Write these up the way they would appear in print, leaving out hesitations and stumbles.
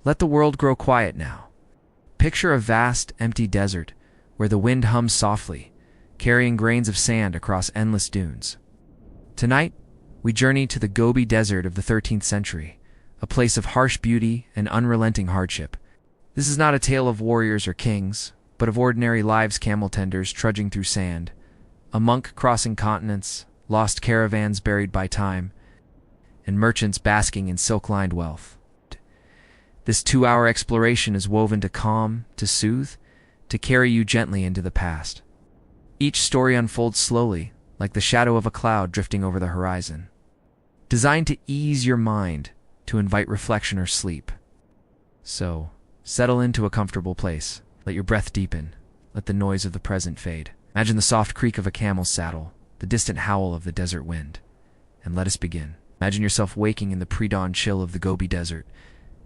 Let the world grow quiet now. Picture a vast, empty desert where the wind hums softly, carrying grains of sand across endless dunes. Tonight, we journey to the Gobi desert of the 13th century, a place of harsh beauty and unrelenting hardship. This is not a tale of warriors or kings, but of ordinary lives, camel tenders trudging through sand, a monk crossing continents, lost caravans buried by time, and merchants basking in silk-lined wealth. This 2-hour exploration is woven to calm, to soothe, to carry you gently into the past. Each story unfolds slowly, like the shadow of a cloud drifting over the horizon, designed to ease your mind, to invite reflection or sleep. So, settle into a comfortable place. Let your breath deepen. Let the noise of the present fade. Imagine the soft creak of a camel's saddle, the distant howl of the desert wind. And let us begin. Imagine yourself waking in the pre-dawn chill of the Gobi desert.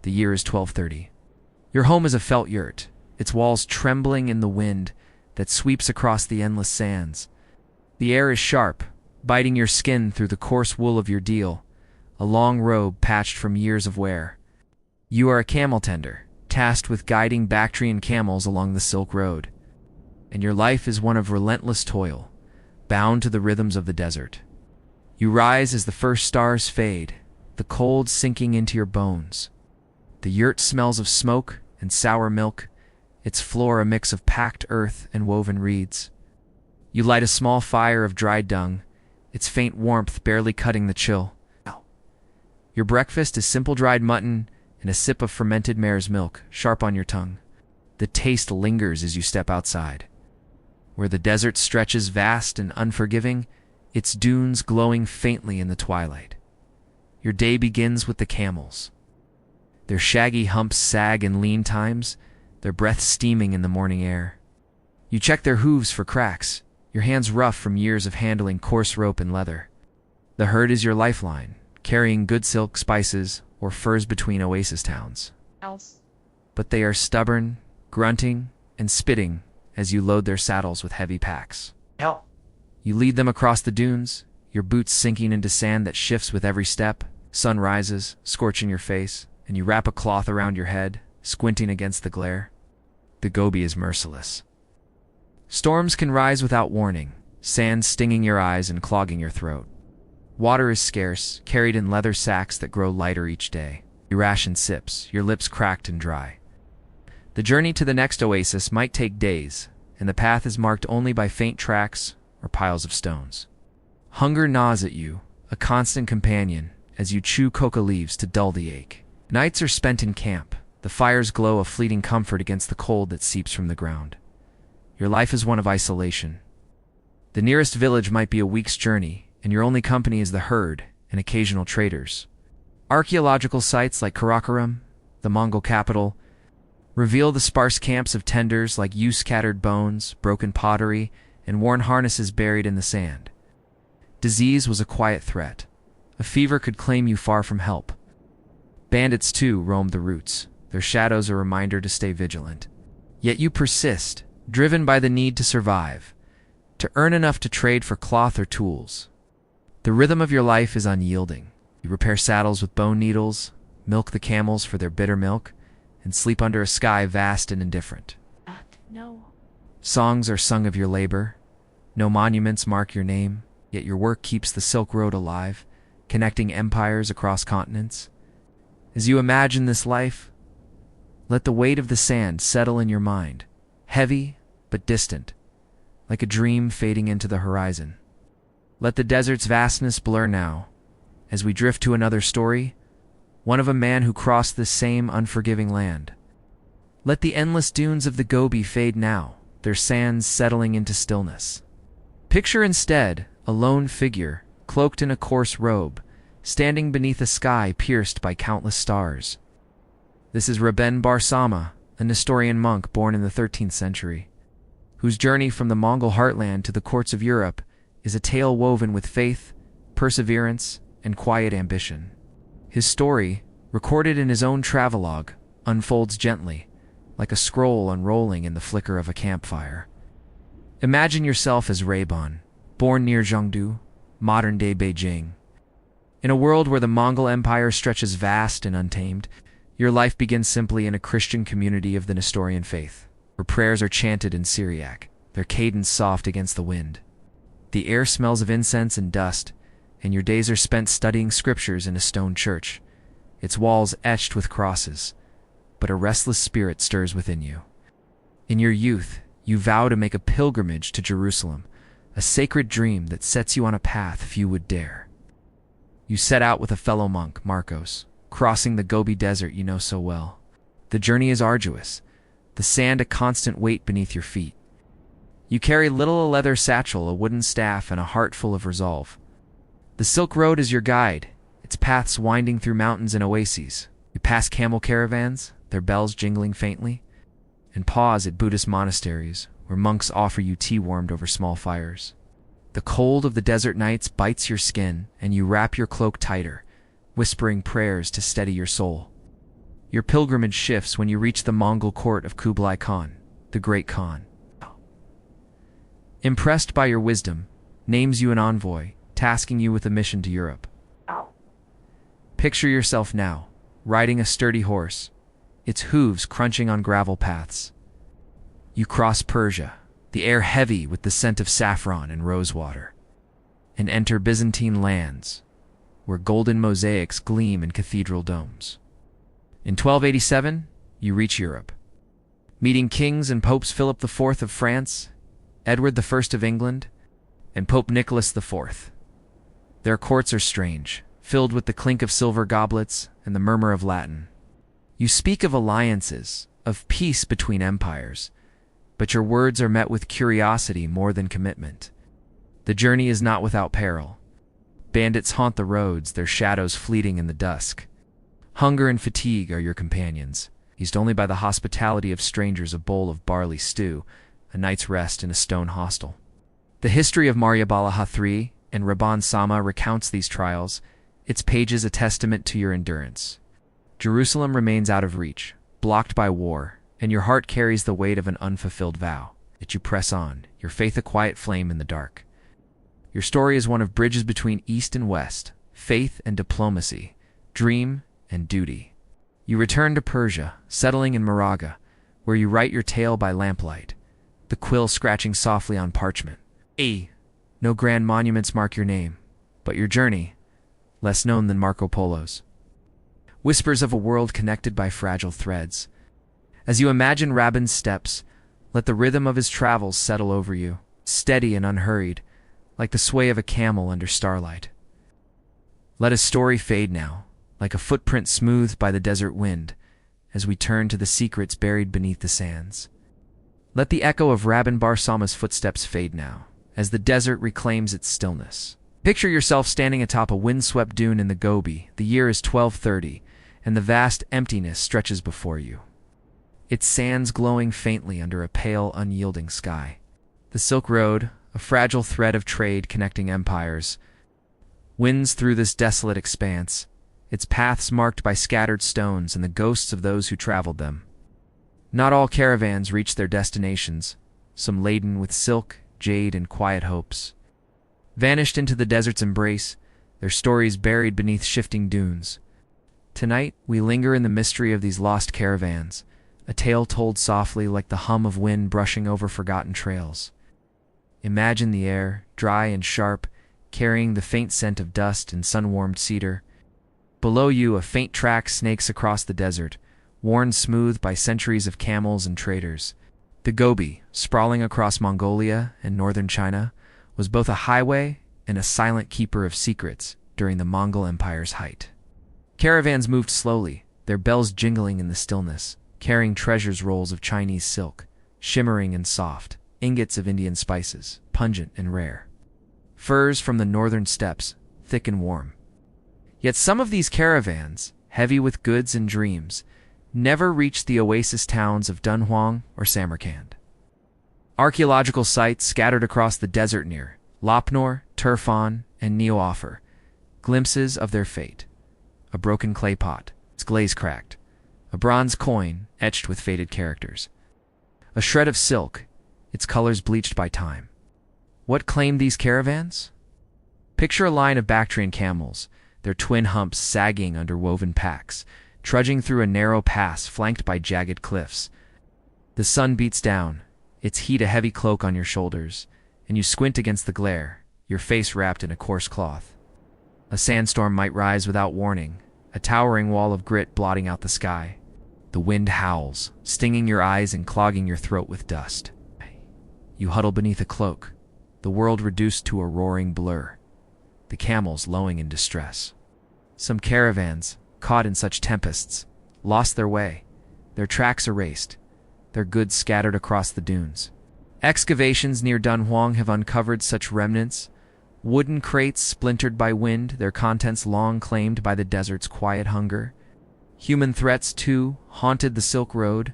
The year is 1230. Your home is a felt yurt, its walls trembling in the wind that sweeps across the endless sands. The air is sharp, biting your skin through the coarse wool of your deal, a long robe patched from years of wear. You are a camel tender, tasked with guiding Bactrian camels along the Silk Road. And your life is one of relentless toil, bound to the rhythms of the desert. You rise as the first stars fade, the cold sinking into your bones. The yurt smells of smoke and sour milk, its floor a mix of packed earth and woven reeds. You light a small fire of dried dung, its faint warmth barely cutting the chill. Your breakfast is simple dried mutton and a sip of fermented mare's milk, sharp on your tongue. The taste lingers as you step outside. Where the desert stretches vast and unforgiving, its dunes glowing faintly in the twilight. Your day begins with the camels. Their shaggy humps sag in lean times, their breath steaming in the morning air. You check their hooves for cracks, your hands rough from years of handling coarse rope and leather. The herd is your lifeline, carrying good silk, spices, or furs between oasis towns. But they are stubborn, grunting, and spitting as you load their saddles with heavy packs. You lead them across the dunes, your boots sinking into sand that shifts with every step. Sun rises, scorching your face, and you wrap a cloth around your head, squinting against the glare. The Gobi is merciless. Storms can rise without warning, sand stinging your eyes and clogging your throat. Water is scarce, carried in leather sacks that grow lighter each day. You ration sips, your lips cracked and dry. The journey to the next oasis might take days, and the path is marked only by faint tracks or piles of stones. Hunger gnaws at you, a constant companion, as you chew coca leaves to dull the ache. Nights are spent in camp, the fire's glow a fleeting comfort against the cold that seeps from the ground. Your life is one of isolation. The nearest village might be a week's journey, and your only company is the herd and occasional traders. Archaeological sites like Karakoram, the Mongol capital, reveal the sparse camps of tenders like scattered bones, broken pottery, and worn harnesses buried in the sand. Disease was a quiet threat. A fever could claim you far from help. Bandits, too, roamed the routes, their shadows a reminder to stay vigilant. Yet you persist, driven by the need to survive, to earn enough to trade for cloth or tools. The rhythm of your life is unyielding. You repair saddles with bone needles, milk the camels for their bitter milk, and sleep under a sky vast and indifferent. No. Songs are sung of your labor. No monuments mark your name, yet your work keeps the Silk Road alive, connecting empires across continents. As you imagine this life, let the weight of the sand settle in your mind, heavy but distant, like a dream fading into the horizon. Let the desert's vastness blur now, as we drift to another story, one of a man who crossed this same unforgiving land. Let the endless dunes of the Gobi fade now, their sands settling into stillness. Picture instead a lone figure, cloaked in a coarse robe, standing beneath a sky pierced by countless stars. This is Rabban Bar Sauma, a Nestorian monk born in the 13th century, whose journey from the Mongol heartland to the courts of Europe is a tale woven with faith, perseverance, and quiet ambition. His story, recorded in his own travelogue, unfolds gently, like a scroll unrolling in the flicker of a campfire. Imagine yourself as Rabban, born near Zhengdu, modern-day Beijing. In a world where the Mongol Empire stretches vast and untamed, Your life begins simply in a Christian community of the Nestorian faith, where prayers are chanted in Syriac, their cadence soft against the wind. The air smells of incense and dust, and your days are spent studying scriptures in a stone church, its walls etched with crosses, but a restless spirit stirs within you. In your youth, you vow to make a pilgrimage to Jerusalem, a sacred dream that sets you on a path few would dare. You set out with a fellow monk, Marcos, crossing the Gobi desert you know so well. The journey is arduous, the sand a constant weight beneath your feet. You carry little a leather satchel, a wooden staff, and a heart full of resolve. The Silk Road is your guide, its paths winding through mountains and oases. You pass camel caravans, their bells jingling faintly, and pause at Buddhist monasteries, where monks offer you tea warmed over small fires. The cold of the desert nights bites your skin, and you wrap your cloak tighter, whispering prayers to steady your soul. Your pilgrimage shifts when you reach the Mongol court of Kublai Khan, the Great Khan. Impressed by your wisdom, names you an envoy, tasking you with a mission to Europe. Picture yourself now, riding a sturdy horse, its hooves crunching on gravel paths. You cross Persia, the air heavy with the scent of saffron and rosewater, and enter Byzantine lands, where golden mosaics gleam in cathedral domes. In 1287, you reach Europe, meeting kings and popes Philip IV of France, Edward I of England, and Pope Nicholas IV. Their courts are strange, filled with the clink of silver goblets and the murmur of Latin. You speak of alliances, of peace between empires, but your words are met with curiosity more than commitment. The journey is not without peril. Bandits haunt the roads, their shadows fleeting in the dusk. Hunger and fatigue are your companions, eased only by the hospitality of strangers, a bowl of barley stew, a night's rest in a stone hostel. The history of Maryabalaha III and Rabban Sauma recounts these trials, its pages a testament to your endurance. Jerusalem remains out of reach, blocked by war, and your heart carries the weight of an unfulfilled vow. Yet you press on, your faith a quiet flame in the dark. Your story is one of bridges between East and West, faith and diplomacy, dream and duty. You return to Persia, settling in Moraga, where you write your tale by lamplight, the quill scratching softly on parchment. No grand monuments mark your name, but your journey, less known than Marco Polo's. Whispers of a world connected by fragile threads. As you imagine Rabban's steps, let the rhythm of his travels settle over you, steady and unhurried, like the sway of a camel under starlight. Let his story fade now, like a footprint smoothed by the desert wind, as we turn to the secrets buried beneath the sands. Let the echo of Rabban Bar Sauma's footsteps fade now, as the desert reclaims its stillness. Picture yourself standing atop a windswept dune in the Gobi. The year is 1230, and the vast emptiness stretches before you, its sands glowing faintly under a pale, unyielding sky. The Silk Road, a fragile thread of trade connecting empires, winds through this desolate expanse, its paths marked by scattered stones and the ghosts of those who traveled them. Not all caravans reach their destinations, some laden with silk, jade, and quiet hopes. Vanished into the desert's embrace, their stories buried beneath shifting dunes. Tonight, we linger in the mystery of these lost caravans, a tale told softly like the hum of wind brushing over forgotten trails. Imagine the air, dry and sharp, carrying the faint scent of dust and sun-warmed cedar. Below you, a faint track snakes across the desert, worn smooth by centuries of camels and traders. The Gobi, sprawling across Mongolia and northern China, was both a highway and a silent keeper of secrets during the Mongol Empire's height. Caravans moved slowly, their bells jingling in the stillness, carrying treasures rolls of Chinese silk, shimmering and soft, ingots of Indian spices, pungent and rare. Furs from the northern steppes, thick and warm. Yet some of these caravans, heavy with goods and dreams, never reached the oasis towns of Dunhuang or Samarkand. Archaeological sites scattered across the desert near Lopnor, Turfan, and Neo offer glimpses of their fate. A broken clay pot, its glaze cracked. A bronze coin etched with faded characters. A shred of silk, its colors bleached by time. What claimed these caravans? Picture a line of Bactrian camels, their twin humps sagging under woven packs, trudging through a narrow pass flanked by jagged cliffs. The sun beats down, its heat a heavy cloak on your shoulders, and you squint against the glare, your face wrapped in a coarse cloth. A sandstorm might rise without warning, a towering wall of grit blotting out the sky. The wind howls, stinging your eyes and clogging your throat with dust. You huddle beneath a cloak, the world reduced to a roaring blur, the camels lowing in distress. Some caravans, caught in such tempests, lost their way, their tracks erased, their goods scattered across the dunes. Excavations near Dunhuang have uncovered such remnants, wooden crates splintered by wind, their contents long claimed by the desert's quiet hunger. Human threats, too, haunted the Silk Road.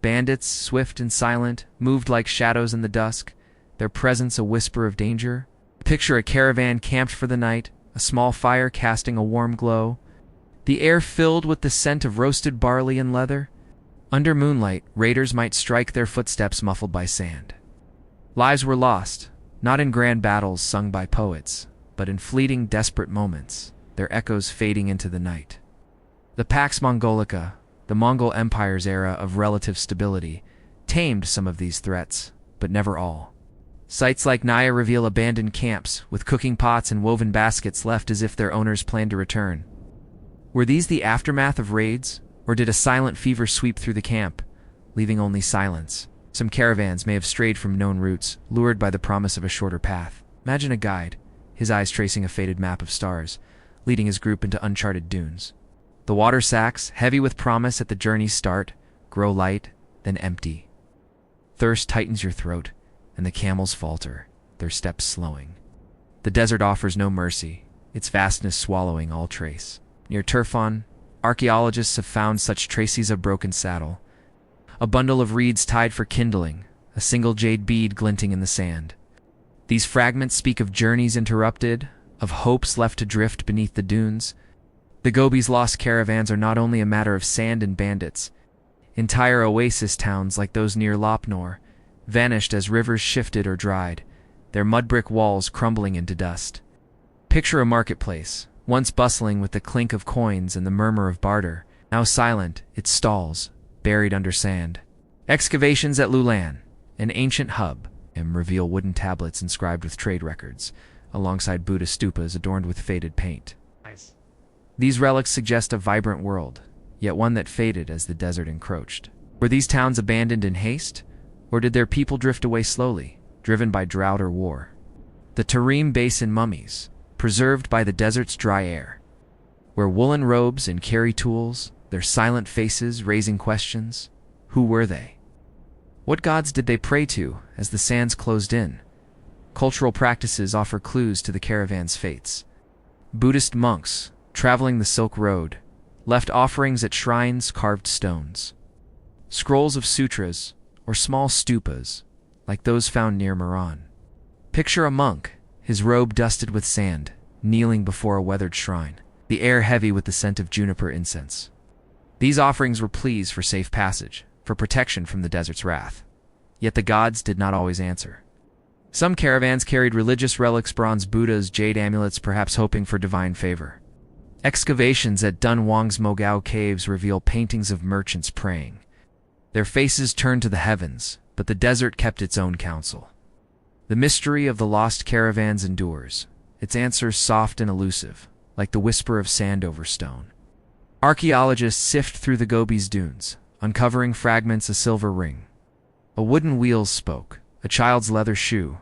Bandits, swift and silent, moved like shadows in the dusk, their presence a whisper of danger. Picture a caravan camped for the night, a small fire casting a warm glow, the air filled with the scent of roasted barley and leather. Under moonlight, raiders might strike their footsteps muffled by sand. Lives were lost, not in grand battles sung by poets, but in fleeting, desperate moments, their echoes fading into the night. The Pax Mongolica, the Mongol Empire's era of relative stability, tamed some of these threats, but never all. Sites like Naya reveal abandoned camps, with cooking pots and woven baskets left as if their owners planned to return. Were these the aftermath of raids, or did a silent fever sweep through the camp, leaving only silence? Some caravans may have strayed from known routes, lured by the promise of a shorter path. Imagine a guide, his eyes tracing a faded map of stars, leading his group into uncharted dunes. The water sacks, heavy with promise at the journey's start, grow light, then empty. Thirst tightens your throat, and the camels falter, their steps slowing. The desert offers no mercy, its vastness swallowing all trace. Near Turfan, archaeologists have found such traces of broken saddle. A bundle of reeds tied for kindling, a single jade bead glinting in the sand. These fragments speak of journeys interrupted, of hopes left to drift beneath the dunes. The Gobi's lost caravans are not only a matter of sand and bandits. Entire oasis towns like those near Lopnor vanished as rivers shifted or dried, their mud-brick walls crumbling into dust. Picture a marketplace, once bustling with the clink of coins and the murmur of barter, now silent, its stalls buried under sand. Excavations at Lulan, an ancient hub, reveal wooden tablets inscribed with trade records, alongside Buddha stupas adorned with faded paint. Nice. These relics suggest a vibrant world, yet one that faded as the desert encroached. Were these towns abandoned in haste, or did their people drift away slowly, driven by drought or war? The Tarim Basin mummies, preserved by the desert's dry air, where woolen robes and carry tools, their silent faces raising questions. Who were they? What gods did they pray to as the sands closed in? Cultural practices offer clues to the caravan's fates. Buddhist monks, traveling the Silk Road, left offerings at shrines carved stones. Scrolls of sutras, or small stupas, like those found near Meran. Picture a monk, his robe dusted with sand, kneeling before a weathered shrine, the air heavy with the scent of juniper incense. These offerings were pleas for safe passage, for protection from the desert's wrath. Yet the gods did not always answer. Some caravans carried religious relics, bronze Buddhas, jade amulets, perhaps hoping for divine favor. Excavations at Dunhuang's Mogao caves reveal paintings of merchants praying. Their faces turned to the heavens, but the desert kept its own counsel. The mystery of the lost caravans endures, its answers soft and elusive, like the whisper of sand over stone. Archaeologists sift through the Gobi's dunes, uncovering fragments of silver ring. A wooden wheel spoke, a child's leather shoe.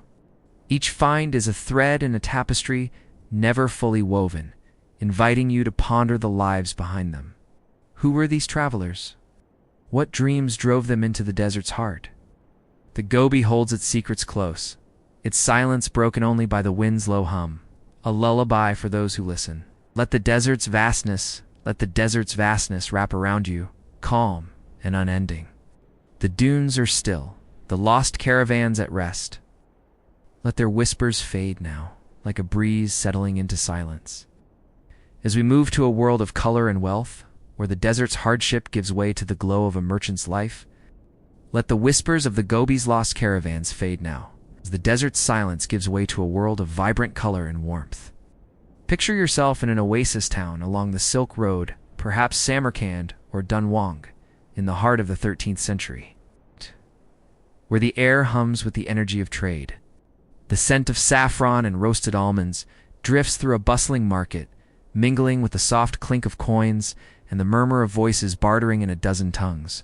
Each find is a thread in a tapestry never fully woven, inviting you to ponder the lives behind them. Who were these travelers? What dreams drove them into the desert's heart? The Gobi holds its secrets close, its silence broken only by the wind's low hum, a lullaby for those who listen. Let the desert's vastness wrap around you, calm and unending. The dunes are still, the lost caravans at rest. Let their whispers fade now, like a breeze settling into silence. As we move to a world of color and wealth, where the desert's hardship gives way to the glow of a merchant's life, let the whispers of the Gobi's lost caravans fade now, as the desert's silence gives way to a world of vibrant color and warmth. Picture yourself in an oasis town along the Silk Road, perhaps Samarkand or Dunhuang, in the heart of the 13th century, where the air hums with the energy of trade. The scent of saffron and roasted almonds drifts through a bustling market, mingling with the soft clink of coins and the murmur of voices bartering in a dozen tongues.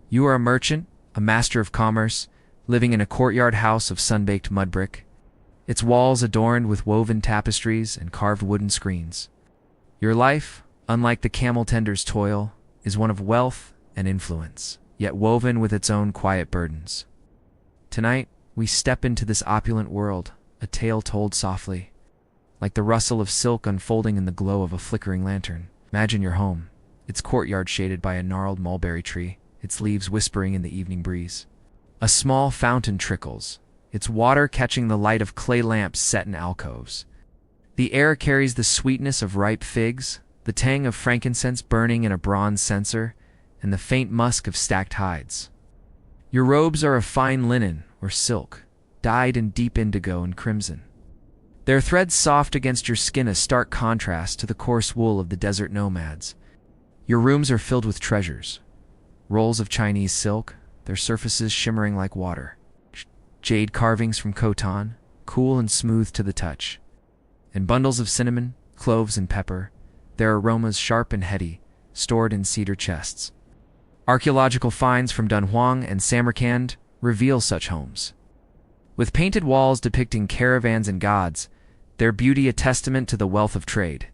You are a merchant, a master of commerce, living in a courtyard house of sun-baked mud brick, its walls adorned with woven tapestries and carved wooden screens. Your life, unlike the camel tender's toil, is one of wealth and influence, yet woven with its own quiet burdens. Tonight, we step into this opulent world, a tale told softly, like the rustle of silk unfolding in the glow of a flickering lantern. Imagine your home, its courtyard shaded by a gnarled mulberry tree, its leaves whispering in the evening breeze. A small fountain trickles, its water catching the light of clay lamps set in alcoves. The air carries the sweetness of ripe figs, the tang of frankincense burning in a bronze censer, and the faint musk of stacked hides. Your robes are of fine linen or silk, dyed in deep indigo and crimson. Their threads soft against your skin, a stark contrast to the coarse wool of the desert nomads. Your rooms are filled with treasures. Rolls of Chinese silk, their surfaces shimmering like water. Jade carvings from Khotan, cool and smooth to the touch. And bundles of cinnamon, cloves, and pepper, their aromas sharp and heady, stored in cedar chests. Archaeological finds from Dunhuang and Samarkand reveal such homes. With painted walls depicting caravans and gods, their beauty a testament to the wealth of trade.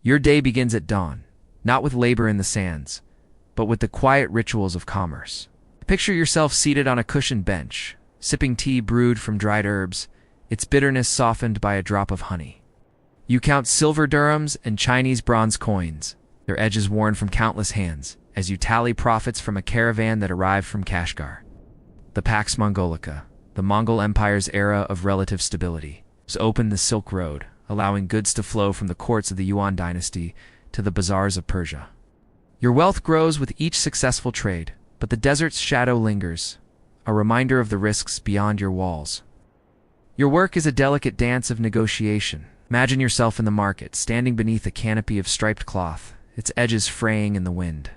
Your day begins at dawn, not with labor in the sands, but with the quiet rituals of commerce. Picture yourself seated on a cushioned bench, sipping tea brewed from dried herbs, its bitterness softened by a drop of honey. You count silver dirhams and Chinese bronze coins, their edges worn from countless hands, as you tally profits from a caravan that arrived from Kashgar. The Pax Mongolica, the Mongol Empire's era of relative stability, has opened the Silk Road, allowing goods to flow from the courts of the Yuan dynasty to the bazaars of Persia. Your wealth grows with each successful trade, but the desert's shadow lingers, a reminder of the risks beyond your walls. Your work is a delicate dance of negotiation. Imagine yourself in the market, standing beneath a canopy of striped cloth, its edges fraying in the wind.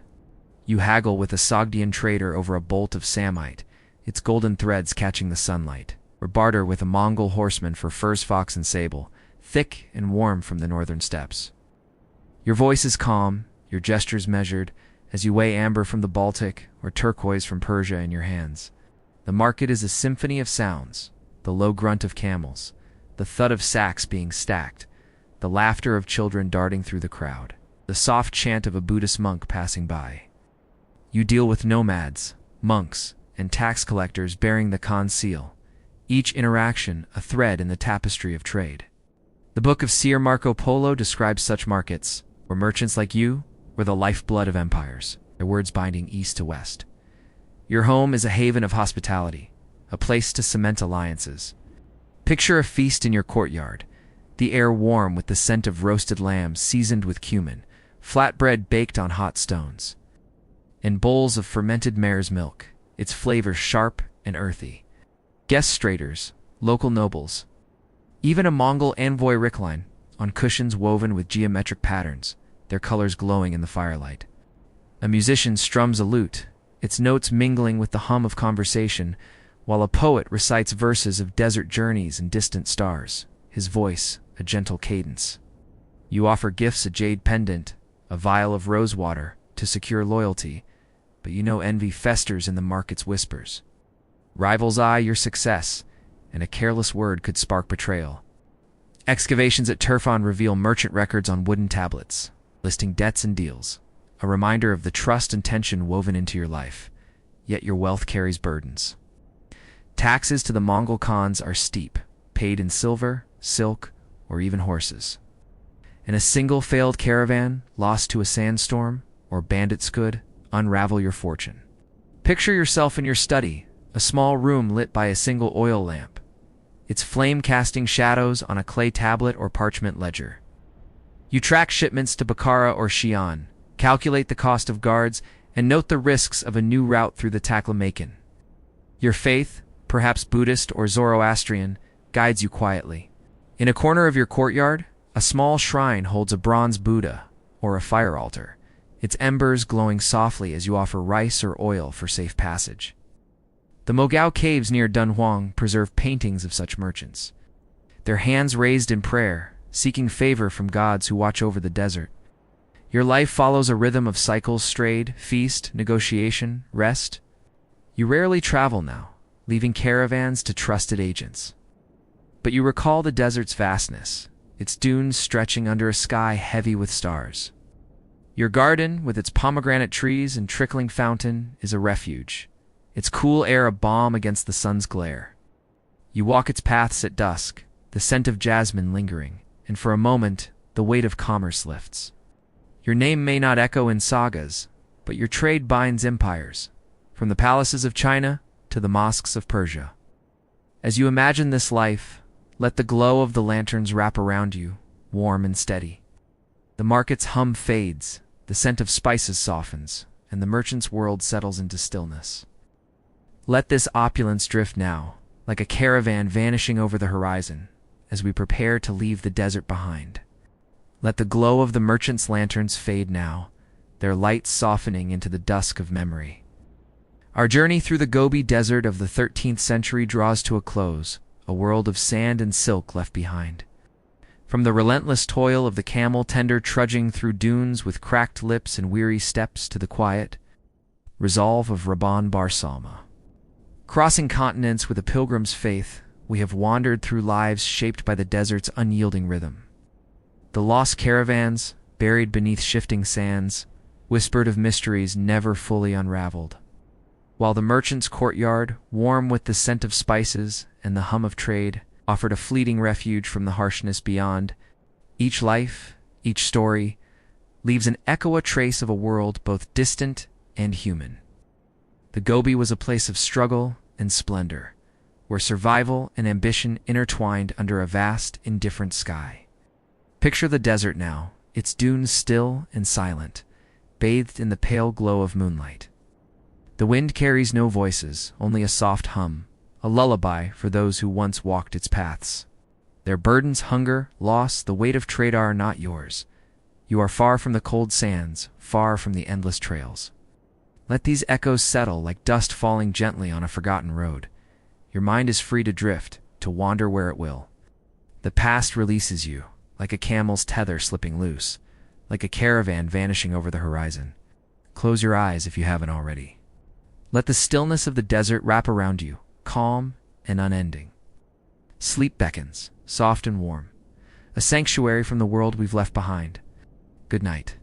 You haggle with a Sogdian trader over a bolt of samite, its golden threads catching the sunlight, or barter with a Mongol horseman for furs, fox, and sable, thick and warm from the northern steppes. Your voice is calm, your gestures measured, as you weigh amber from the Baltic or turquoise from Persia in your hands. The market is a symphony of sounds, the low grunt of camels, the thud of sacks being stacked, the laughter of children darting through the crowd, the soft chant of a Buddhist monk passing by. You deal with nomads, monks, and tax collectors bearing the Khan's seal, each interaction a thread in the tapestry of trade. The Book of Seer Marco Polo describes such markets, where merchants like you were the lifeblood of empires, their words binding east to west. Your home is a haven of hospitality, a place to cement alliances. Picture a feast in your courtyard, the air warm with the scent of roasted lamb seasoned with cumin, flatbread baked on hot stones, and bowls of fermented mare's milk, its flavor sharp and earthy. Guest traders, local nobles, even a Mongol envoy recline, on cushions woven with geometric patterns, their colors glowing in the firelight. A musician strums a lute, its notes mingling with the hum of conversation, while a poet recites verses of desert journeys and distant stars, his voice a gentle cadence. You offer gifts, a jade pendant, a vial of rosewater, to secure loyalty, but you know envy festers in the market's whispers. Rivals eye your success, and a careless word could spark betrayal. Excavations at Turfan reveal merchant records on wooden tablets, listing debts and deals, a reminder of the trust and tension woven into your life, yet your wealth carries burdens. Taxes to the Mongol Khans are steep, paid in silver, silk, or even horses. And a single failed caravan, lost to a sandstorm, or bandits could unravel your fortune. Picture yourself in your study, a small room lit by a single oil lamp, its flame casting shadows on a clay tablet or parchment ledger. You track shipments to Bukhara or Xi'an, calculate the cost of guards, and note the risks of a new route through the Taklamakan. Your faith, perhaps Buddhist or Zoroastrian, guides you quietly. In a corner of your courtyard, a small shrine holds a bronze Buddha, or a fire altar, its embers glowing softly as you offer rice or oil for safe passage. The Mogao caves near Dunhuang preserve paintings of such merchants, their hands raised in prayer, seeking favor from gods who watch over the desert. Your life follows a rhythm of cycles: strayed, feast, negotiation, rest. You rarely travel now, leaving caravans to trusted agents. But you recall the desert's vastness, its dunes stretching under a sky heavy with stars. Your garden, with its pomegranate trees and trickling fountain, is a refuge, its cool air a balm against the sun's glare. You walk its paths at dusk, the scent of jasmine lingering, and for a moment, the weight of commerce lifts. Your name may not echo in sagas, but your trade binds empires, from the palaces of China to the mosques of Persia. As you imagine this life, let the glow of the lanterns wrap around you, warm and steady. The market's hum fades, the scent of spices softens, and the merchant's world settles into stillness. Let this opulence drift now, like a caravan vanishing over the horizon, as we prepare to leave the desert behind. Let the glow of the merchant's lanterns fade now, their lights softening into the dusk of memory. Our journey through the Gobi desert of the 13th century draws to a close, a world of sand and silk left behind. From the relentless toil of the camel tender trudging through dunes with cracked lips and weary steps to the quiet resolve of Rabban Bar Sauma. Crossing continents with a pilgrim's faith, we have wandered through lives shaped by the desert's unyielding rhythm. The lost caravans, buried beneath shifting sands, whispered of mysteries never fully unraveled. While the merchant's courtyard, warm with the scent of spices and the hum of trade, offered a fleeting refuge from the harshness beyond, each life, each story, leaves an echo, a trace of a world both distant and human. The Gobi was a place of struggle and splendor, where survival and ambition intertwined under a vast, indifferent sky. Picture the desert now, its dunes still and silent, bathed in the pale glow of moonlight. The wind carries no voices, only a soft hum, a lullaby for those who once walked its paths. Their burdens, hunger, loss, the weight of trade are not yours. You are far from the cold sands, far from the endless trails. Let these echoes settle like dust falling gently on a forgotten road. Your mind is free to drift, to wander where it will. The past releases you, like a camel's tether slipping loose, like a caravan vanishing over the horizon. Close your eyes if you haven't already. Let the stillness of the desert wrap around you, calm and unending. Sleep beckons, soft and warm, a sanctuary from the world we've left behind. Good night.